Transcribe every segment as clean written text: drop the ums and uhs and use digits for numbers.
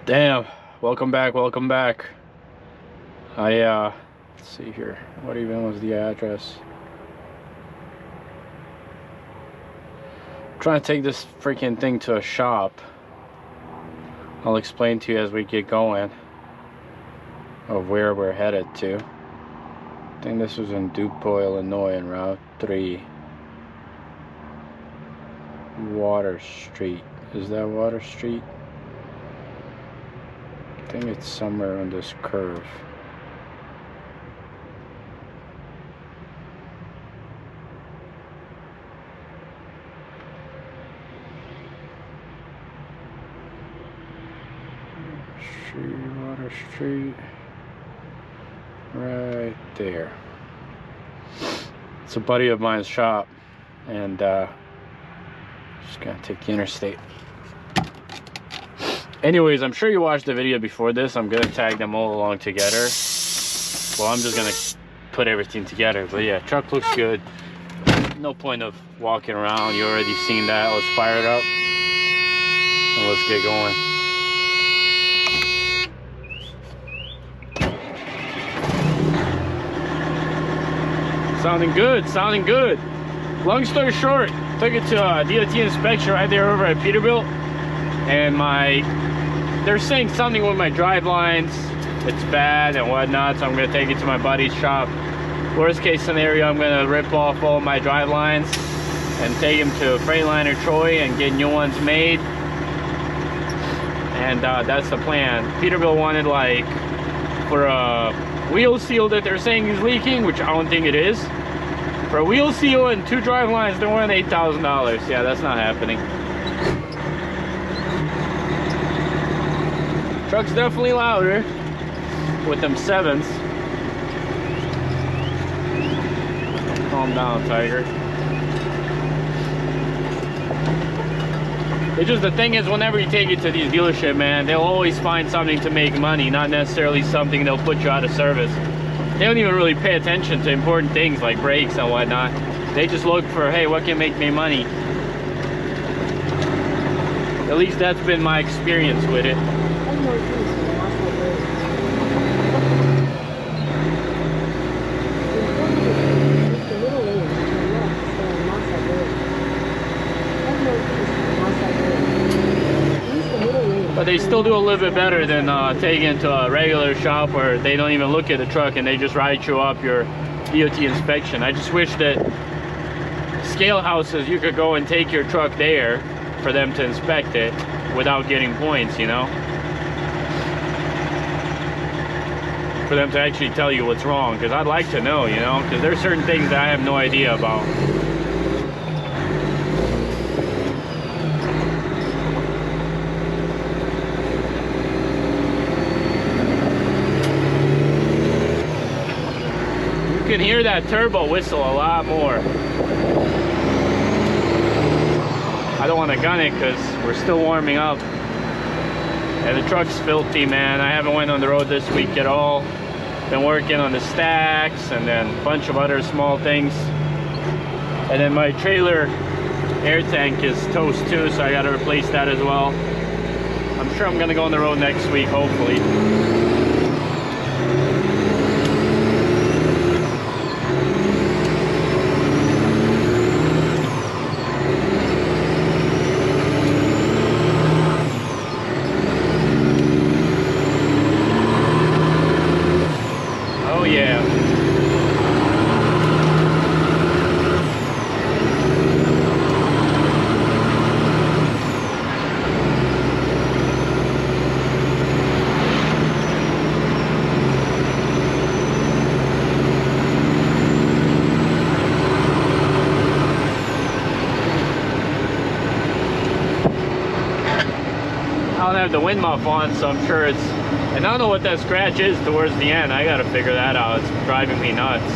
Damn, welcome back. Let's see here. What even was the address? I'm trying to take this freaking thing to a shop. I'll explain to you as we get going of where we're headed to. I think this was in DuPont, Illinois, on Route 3. Water Street. Is that Water Street? I think it's somewhere on this curve. Water Street. Right there. It's a buddy of mine's shop, and just gonna take the interstate. Anyways, I'm sure you watched the video before this. I'm gonna tag them all along together. Well, I'm just gonna put everything together. But yeah, truck looks good. No point of walking around. You already seen that. Let's fire it up and let's get going. Sounding good. Long story short, took it to a DOT inspection right there over at Peterbilt, and they're saying something with my drive lines. It's bad and whatnot, so I'm gonna take it to my buddy's shop. Worst case scenario, I'm gonna rip off all my drive lines and take them to Freightliner Troy and get new ones made. And that's the plan. Peterbilt wanted, like, for a wheel seal that they're saying is leaking, which I don't think it is. For a wheel seal and 2 drive lines, they want $8,000. Yeah, that's not happening. Truck's definitely louder with them 7s. Calm down, Tiger. It's just, the thing is, whenever you take it to these dealerships, man, they'll always find something to make money, not necessarily something they'll put you out of service. They don't even really pay attention to important things like brakes and whatnot. They just look for, hey, what can make me money? At least that's been my experience with it. But they still do a little bit better than taking it to a regular shop where they don't even look at the truck and they just write you up your DOT inspection. I just wish that scale houses, you could go and take your truck there for them to inspect it without getting points, you know? For them to actually tell you what's wrong, because I'd like to know, you know? Because there's certain things that I have no idea about. You can hear that turbo whistle a lot more. I don't want to gun it because we're still warming up. And the truck's filthy, man. I haven't went on the road this week at all. Been working on the stacks and then a bunch of other small things. And then my trailer air tank is toast too, so I got to replace that as well. I'm sure I'm going to go on the road next week, hopefully. I don't have the wind muff on, so I'm sure it's, and I don't know what that scratch is towards the end. I gotta figure that out. It's driving me nuts.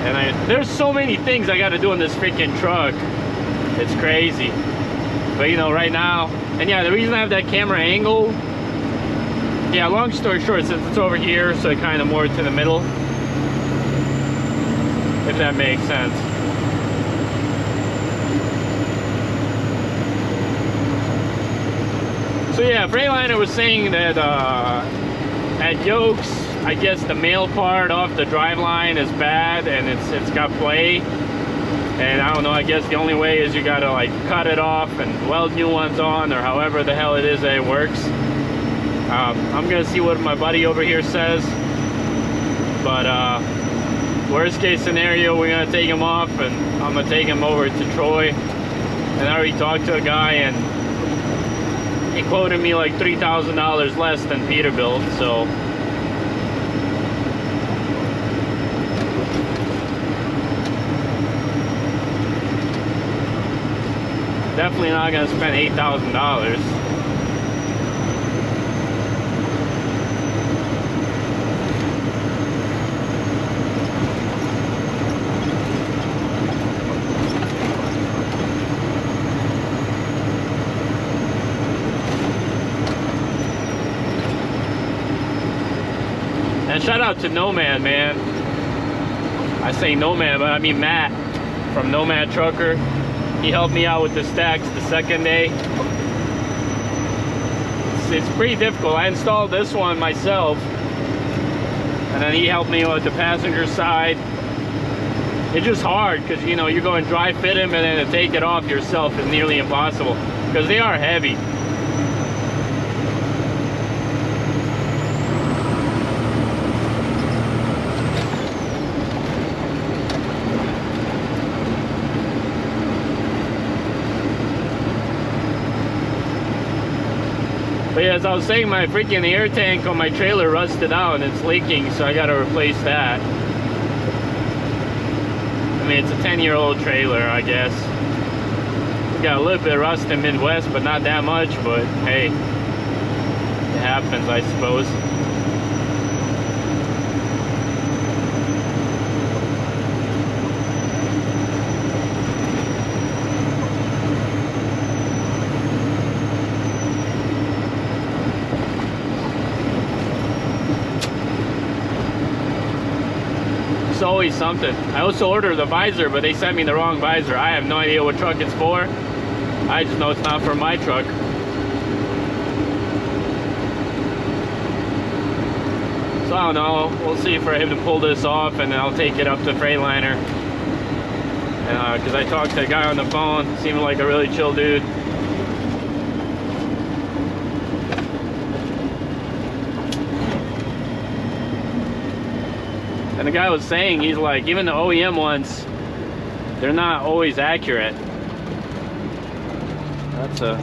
And there's so many things I gotta do in this freaking truck. It's crazy. But you know, right now, and yeah, the reason I have that camera angle, yeah, long story short, since it's over here, so it kind of more to the middle, if that makes sense. So yeah, Freightliner was saying that at yokes, I guess the male part of the driveline is bad and it's got play. And I don't know, I guess the only way is you gotta like cut it off and weld new ones on, or however the hell it is that it works. I'm gonna see what my buddy over here says. But worst case scenario, we're gonna take him off and I'm gonna take him over to Troy. And I already talked to a guy and he quoted me like $3,000 less than Peterbilt, so definitely not gonna spend $8,000. And shout out to Nomad, man. I say Nomad, but I mean Matt from Nomad Trucker. He helped me out with the stacks the second day. It's pretty difficult. I installed this one myself, and then he helped me with the passenger side. It's just hard because, you know, you go and dry fit them and then to take it off yourself is nearly impossible because they are heavy. But yeah, as I was saying, my freaking air tank on my trailer rusted out and it's leaking, so I gotta replace that. I mean, it's a 10-year-old trailer, I guess. It's got a little bit of rust in Midwest, but not that much, but hey, it happens, I suppose. It's always something. I also ordered the visor, but they sent me the wrong visor. I have no idea what truck it's for. I just know it's not for my truck. So I don't know. We'll see for him to pull this off, and then I'll take it up to Freightliner. And because I talked to a guy on the phone, seemed like a really chill dude. And the guy was saying, he's like, even the OEM ones, they're not always accurate. That's a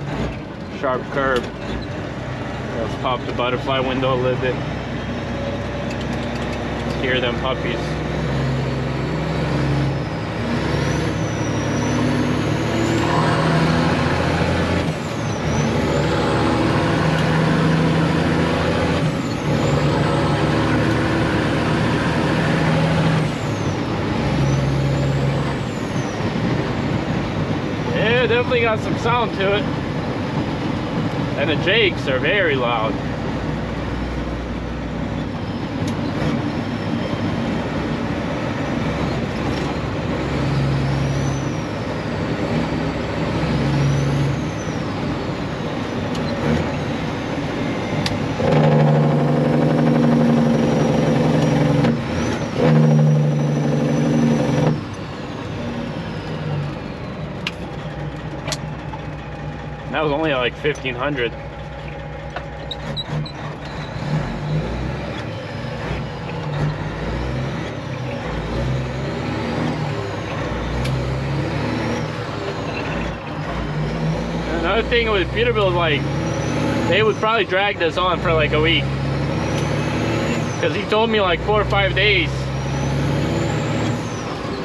sharp curve. Let's pop the butterfly window a little bit. Let's hear them puppies. Definitely got some sound to it, and the jakes are very loud. That was only like 1,500. Another thing with Peterbilt, like, they would probably drag this on for like a week. Because he told me like 4 or 5 days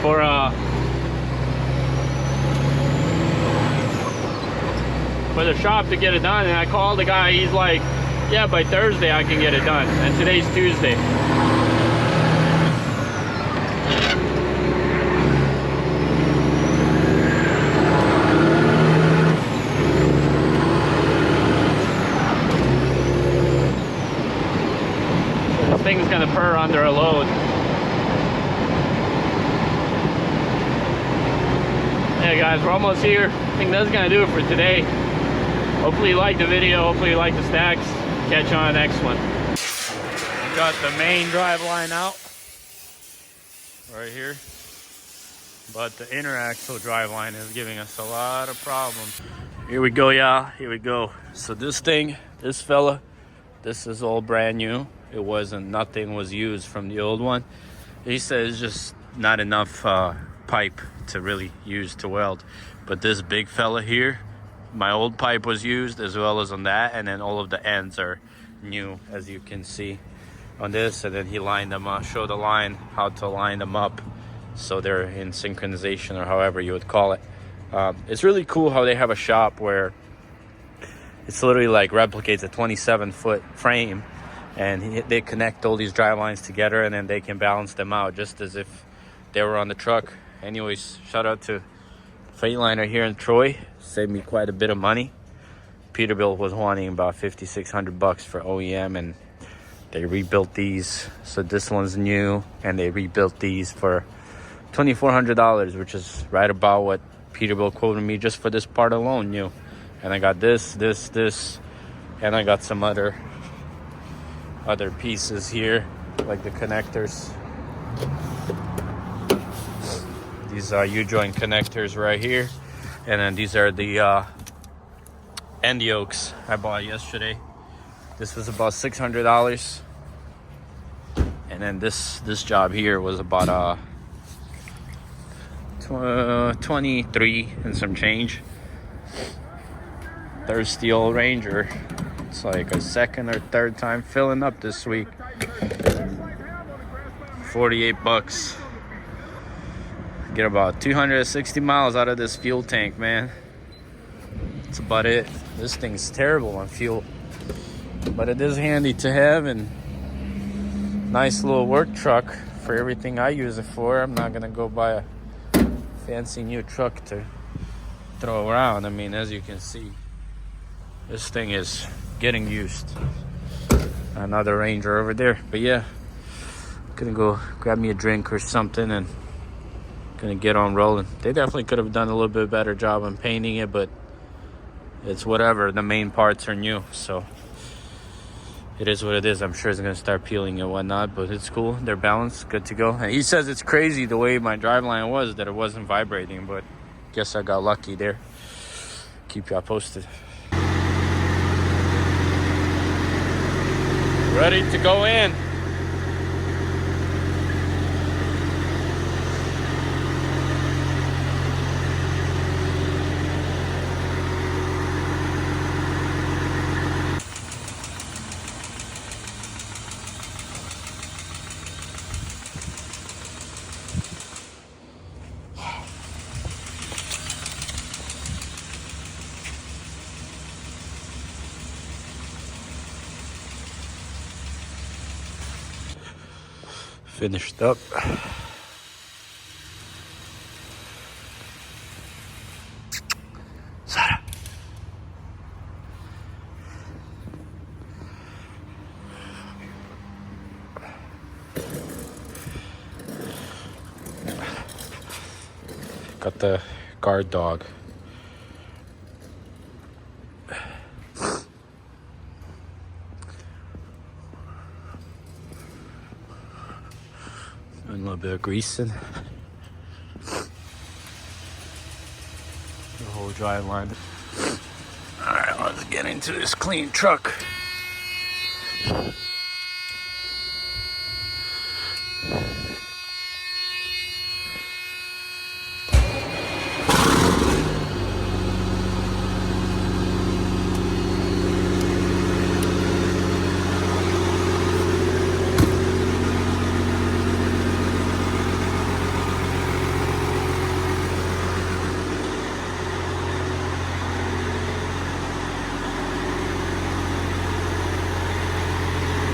for the shop to get it done, and I called the guy. He's like, yeah, by Thursday I can get it done, and today's Tuesday. This thing's gonna purr under a load. Yeah guys, we're almost here. I think that's gonna do it for today. Hopefully you like the video. Hopefully you like the stacks. Catch you on the next one. Got the main drive line out right here, but the inner axle drive line is giving us a lot of problems. Here we go, y'all. Here we go. So this thing, this fella, this is all brand new. It wasn't, nothing was used from the old one. He said it's just not enough pipe to really use to weld. But this big fella here, my old pipe was used as well as on that, and then all of the ends are new, as you can see on this. And then he lined them up, showed the line, how to line them up so they're in synchronization, or however you would call it. It's really cool how they have a shop where it's literally like replicates a 27-foot frame, and they connect all these drive lines together, and then they can balance them out just as if they were on the truck. Anyways, shout out to Freightliner here in Troy. Saved me quite a bit of money. Peterbilt was wanting about $5,600 for OEM, and they rebuilt these. So this one's new, and they rebuilt these for $2,400, which is right about what Peterbilt quoted me just for this part alone new. And I got this, and I got some other pieces here, like the connectors. These are U-joint connectors right here, and then these are the end yokes I bought yesterday. This was about $600, and then this job here was about 23 and some change. Thirsty old Ranger. It's like a second or third time filling up this week. $48. Get about 260 miles out of this fuel tank, man. That's about it. This thing's terrible on fuel, but it is handy to have, and nice little work truck for everything I use it for. I'm not gonna go buy a fancy new truck to throw around. I mean, as you can see, this thing is getting used. Another Ranger over there. But yeah, gonna go grab me a drink or something and gonna get on rolling. They definitely could have done a little bit better job on painting it, but it's whatever. The main parts are new, so it is what it is. I'm sure it's gonna start peeling and whatnot, but it's cool. They're balanced, good to go. And he says it's crazy the way my driveline was, that it wasn't vibrating, but guess I got lucky there. Keep y'all posted. Ready to go in. Finished up. Sarah. Got the guard dog. A little bit of greasing. The whole drive line. Alright, let's get into this clean truck.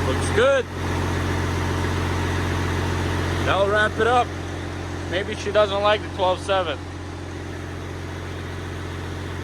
Looks good. That'll wrap it up. Maybe she doesn't like the 12.7.